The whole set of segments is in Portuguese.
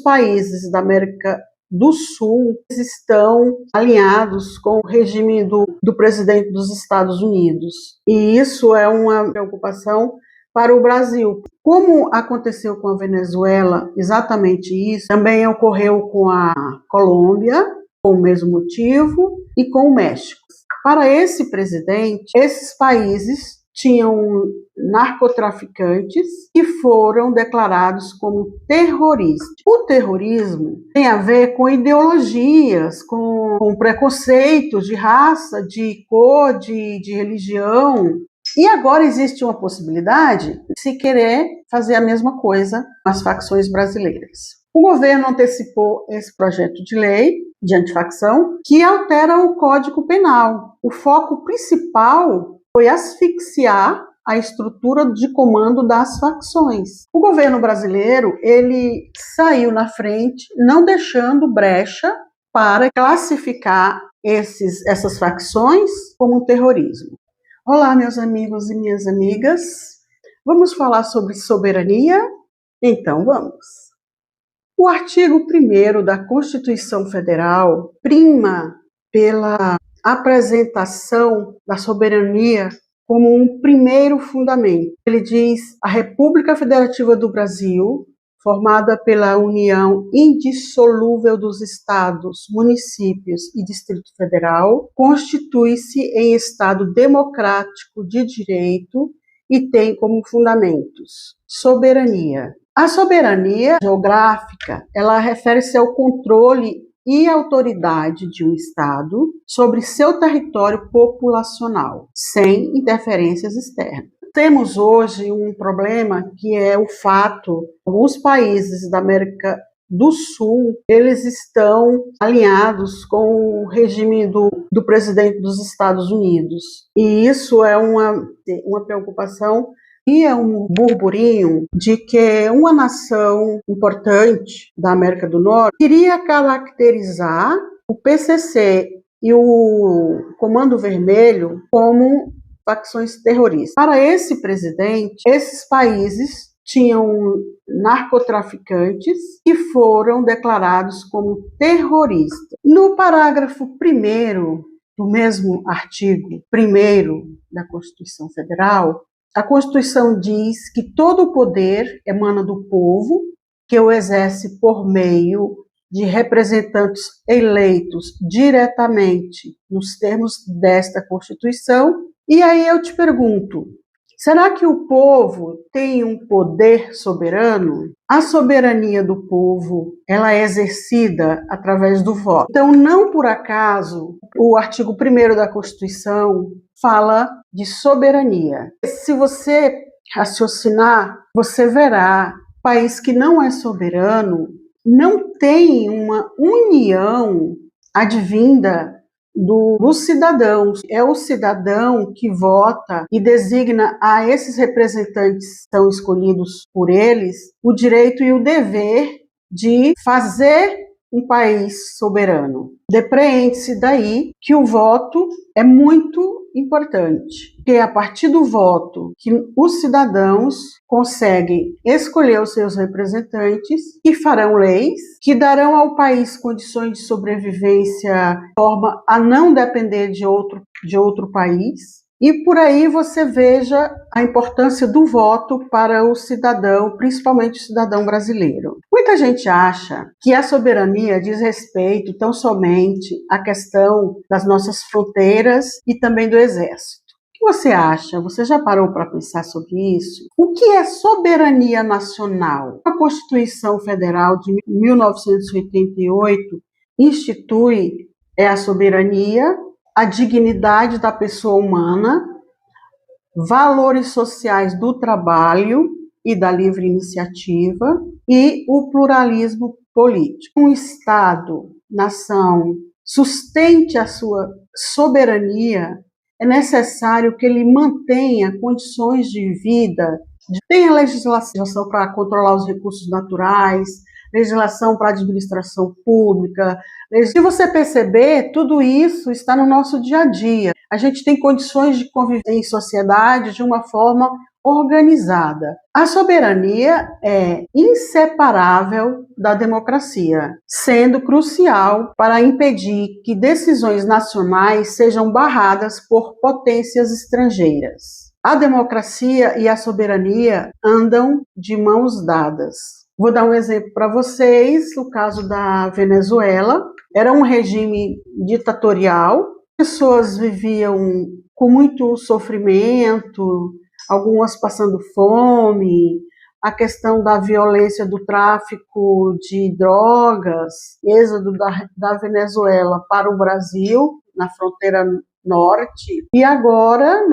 países da América do Sul estão alinhados com o regime do presidente dos Estados Unidos. E isso é uma preocupação para o Brasil. Como aconteceu com a Venezuela, exatamente isso, também ocorreu com a Colômbia, com o mesmo motivo, e com o México. Para esse presidente, esses países tinham narcotraficantes que foram declarados como terroristas. O terrorismo tem a ver com ideologias, com preconceitos de raça, de cor, de religião. E agora existe uma possibilidade de se querer fazer a mesma coisa com as facções brasileiras. O governo antecipou esse projeto de lei de antifacção que altera o Código Penal. O foco principal foi asfixiar a estrutura de comando das facções. O governo brasileiro, ele saiu na frente, não deixando brecha para classificar essas facções como terrorismo. Olá, meus amigos e minhas amigas. Vamos falar sobre soberania? Então vamos. O artigo 1º da Constituição Federal prima pela apresentação da soberania como um primeiro fundamento. Ele diz: a República Federativa do Brasil, formada pela união indissolúvel dos estados, municípios e Distrito Federal, constitui-se em Estado democrático de direito e tem como fundamentos soberania. A soberania geográfica, ela refere-se ao controle e autoridade de um Estado sobre seu território populacional, sem interferências externas. Temos hoje um problema que é o fato de alguns países da América do Sul, eles estão alinhados com o regime do presidente dos Estados Unidos. E isso é uma preocupação e é um burburinho de que uma nação importante da América do Norte queria caracterizar o PCC e o Comando Vermelho como facções terroristas. Para esse presidente, esses países tinham narcotraficantes que foram declarados como terroristas. No parágrafo 1º do mesmo artigo 1º da Constituição Federal, a Constituição diz que todo o poder emana do povo, que o exerce por meio de representantes eleitos diretamente nos termos desta Constituição. E aí eu te pergunto, será que o povo tem um poder soberano? A soberania do povo, ela é exercida através do voto. Então, não por acaso, o artigo 1º da Constituição fala de soberania. Se você raciocinar, você verá, país que não é soberano não tem uma união advinda dos cidadãos. É o cidadão que vota e designa a esses representantes que são escolhidos por eles o direito e o dever de fazer um país soberano. Depreende-se daí que o voto é muito importante, porque é a partir do voto que os cidadãos conseguem escolher os seus representantes que farão leis, que darão ao país condições de sobrevivência de forma a não depender de outro país. E por aí você veja a importância do voto para o cidadão, principalmente o cidadão brasileiro. Muita gente acha que a soberania diz respeito tão somente à questão das nossas fronteiras e também do exército. O que você acha? Você já parou para pensar sobre isso? O que é soberania nacional? A Constituição Federal de 1988 institui a soberania, a dignidade da pessoa humana, valores sociais do trabalho e da livre iniciativa e o pluralismo político. Um Estado, nação, sustente a sua soberania, é necessário que ele mantenha condições de vida, tenha legislação para controlar os recursos naturais, legislação para administração pública. Se você perceber, tudo isso está no nosso dia a dia. A gente tem condições de conviver em sociedade de uma forma organizada. A soberania é inseparável da democracia, sendo crucial para impedir que decisões nacionais sejam barradas por potências estrangeiras. A democracia e a soberania andam de mãos dadas. Vou dar um exemplo para vocês, o caso da Venezuela. Era um regime ditatorial, pessoas viviam com muito sofrimento, algumas passando fome, a questão da violência do tráfico de drogas, êxodo da Venezuela para o Brasil, na fronteira norte, e agora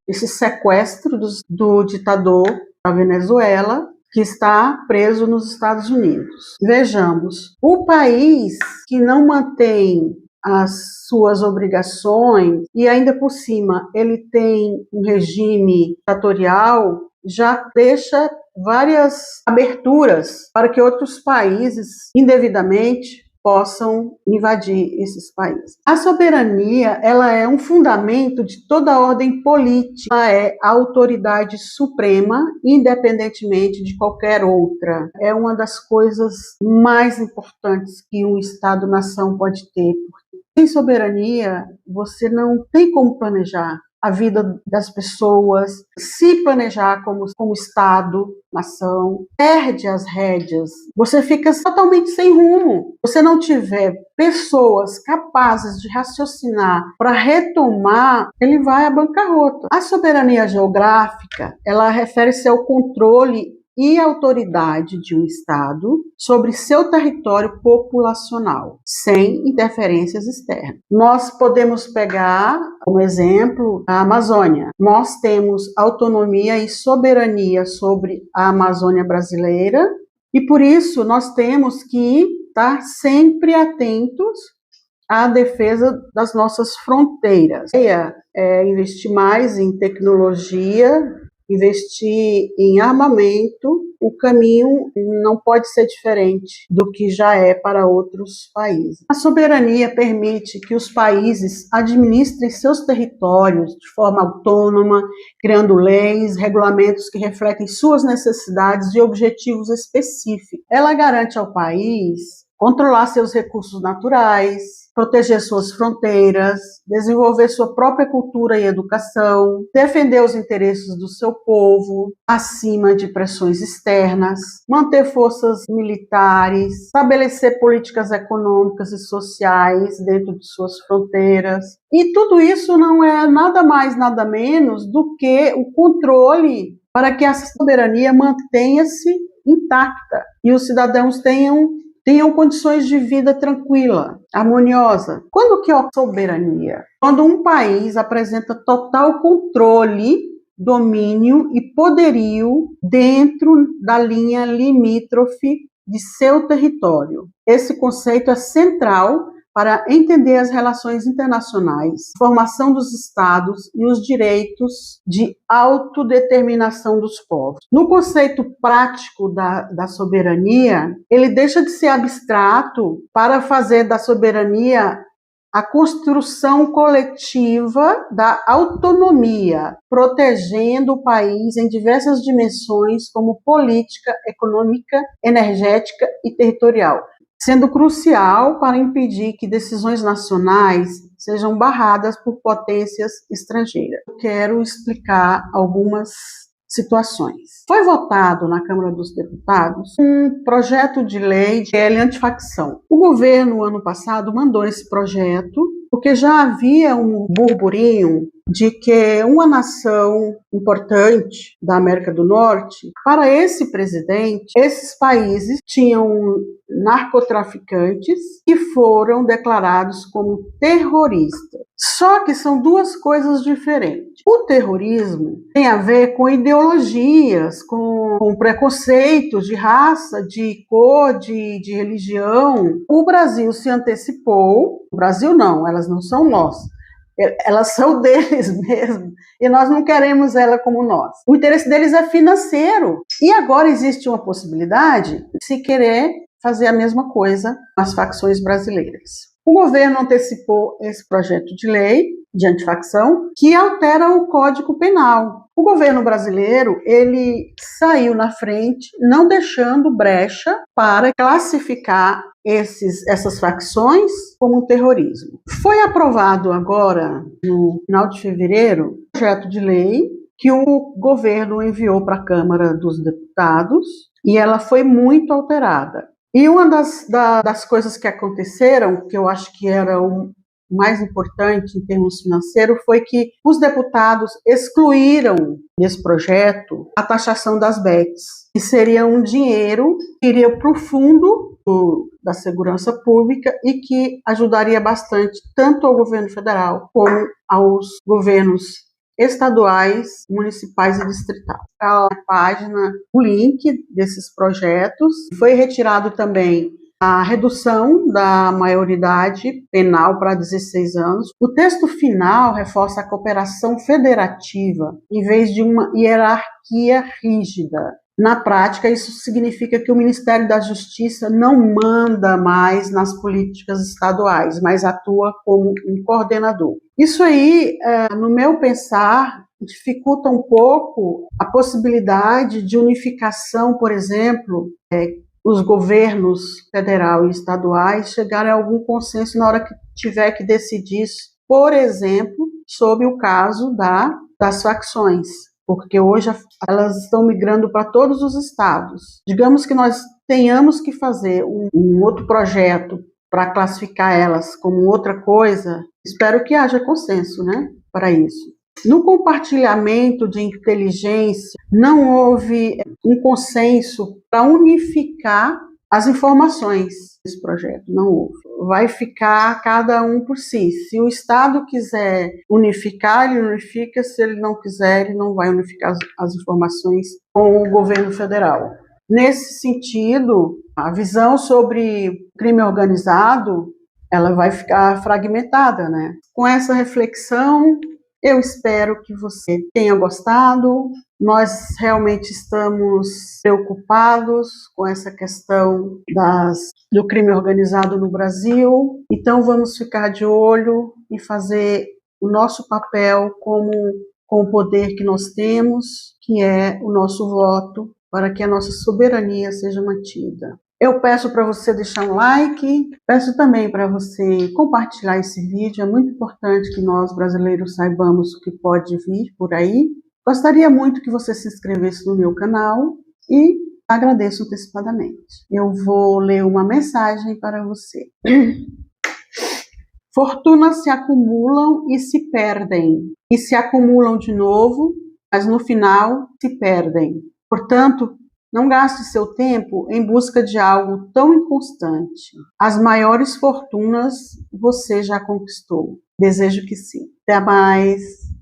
esse sequestro do ditador da Venezuela, que está preso nos Estados Unidos. Vejamos, o país que não mantém as suas obrigações e ainda por cima ele tem um regime ditatorial, já deixa várias aberturas para que outros países indevidamente possam invadir esses países. A soberania, ela é um fundamento de toda a ordem política, ela é a autoridade suprema, independentemente de qualquer outra. É uma das coisas mais importantes que um Estado-nação pode ter, porque sem soberania você não tem como planejar a vida das pessoas, se planejar como Estado, nação, perde as rédeas, você fica totalmente sem rumo. Se você não tiver pessoas capazes de raciocinar para retomar, ele vai à bancarrota. A soberania geográfica, ela refere-se ao controle e autoridade de um Estado sobre seu território populacional, sem interferências externas. Nós podemos pegar como exemplo a Amazônia. Nós temos autonomia e soberania sobre a Amazônia brasileira e por isso nós temos que estar sempre atentos à defesa das nossas fronteiras. Investir mais em tecnologia, investir em armamento. O caminho não pode ser diferente do que já é para outros países. A soberania permite que os países administrem seus territórios de forma autônoma, criando leis, regulamentos que refletem suas necessidades e objetivos específicos. Ela garante ao país controlar seus recursos naturais, proteger suas fronteiras, desenvolver sua própria cultura e educação, defender os interesses do seu povo acima de pressões externas, manter forças militares, estabelecer políticas econômicas e sociais dentro de suas fronteiras. E tudo isso não é nada mais, nada menos do que o controle para que essa soberania mantenha-se intacta e os cidadãos tenham condições de vida tranquila, harmoniosa. Quando que é a soberania? Quando um país apresenta total controle, domínio e poderio dentro da linha limítrofe de seu território. Esse conceito é central para entender as relações internacionais, a formação dos estados e os direitos de autodeterminação dos povos. No conceito prático da soberania, ele deixa de ser abstrato para fazer da soberania a construção coletiva da autonomia, protegendo o país em diversas dimensões como política, econômica, energética e territorial, sendo crucial para impedir que decisões nacionais sejam barradas por potências estrangeiras. Eu quero explicar algumas situações. Foi votado na Câmara dos Deputados um projeto de lei de antifacção. O governo, ano passado, mandou esse projeto porque já havia um burburinho de que uma nação importante da América do Norte, para esse presidente, esses países tinham narcotraficantes que foram declarados como terroristas. Só que são duas coisas diferentes. O terrorismo tem a ver com ideologias, com preconceitos de raça, de cor, de religião. O Brasil se antecipou. O Brasil não, elas não são nossas. Elas são deles mesmo, e nós não queremos ela como nós. O interesse deles é financeiro. E agora existe uma possibilidade de se querer fazer a mesma coisa com as facções brasileiras. O governo antecipou esse projeto de lei de antifacção que altera o Código Penal. O governo brasileiro, ele saiu na frente, não deixando brecha para classificar essas facções como um terrorismo. Foi aprovado agora, no final de fevereiro, um projeto de lei que o governo enviou para a Câmara dos Deputados e ela foi muito alterada. E uma das coisas que aconteceram, que eu acho que era o mais importante em termos financeiros, foi que os deputados excluíram desse projeto a taxação das bets, que seria um dinheiro que iria para o fundo da segurança pública e que ajudaria bastante tanto ao governo federal como aos governos estaduais, municipais e distritais. A página, o link desses projetos. Foi retirado também a redução da maioridade penal para 16 anos. O texto final reforça a cooperação federativa em vez de uma hierarquia rígida. Na prática, isso significa que o Ministério da Justiça não manda mais nas políticas estaduais, mas atua como um coordenador. Isso aí, no meu pensar, dificulta um pouco a possibilidade de unificação, por exemplo, os governos federal e estaduais chegarem a algum consenso na hora que tiver que decidir, por exemplo, sobre o caso das facções, porque hoje elas estão migrando para todos os estados. Digamos que nós tenhamos que fazer um outro projeto para classificar elas como outra coisa, espero que haja consenso, né, para isso. No compartilhamento de inteligência, não houve um consenso para unificar as informações desse projeto, não houve. Vai ficar cada um por si. Se o Estado quiser unificar, ele unifica. Se ele não quiser, ele não vai unificar as informações com o governo federal. Nesse sentido, a visão sobre crime organizado, ela vai ficar fragmentada, né? Com essa reflexão, eu espero que você tenha gostado. Nós realmente estamos preocupados com essa questão do crime organizado no Brasil. Então, vamos ficar de olho e fazer o nosso papel com o poder que nós temos, que é o nosso voto, para que a nossa soberania seja mantida. Eu peço para você deixar um like, peço também para você compartilhar esse vídeo. É muito importante que nós, brasileiros, saibamos o que pode vir por aí. Gostaria muito que você se inscrevesse no meu canal e agradeço antecipadamente. Eu vou ler uma mensagem para você. Fortunas se acumulam e se perdem, e se acumulam de novo, mas no final se perdem. Portanto, não gaste seu tempo em busca de algo tão inconstante. As maiores fortunas você já conquistou. Desejo que sim. Até mais.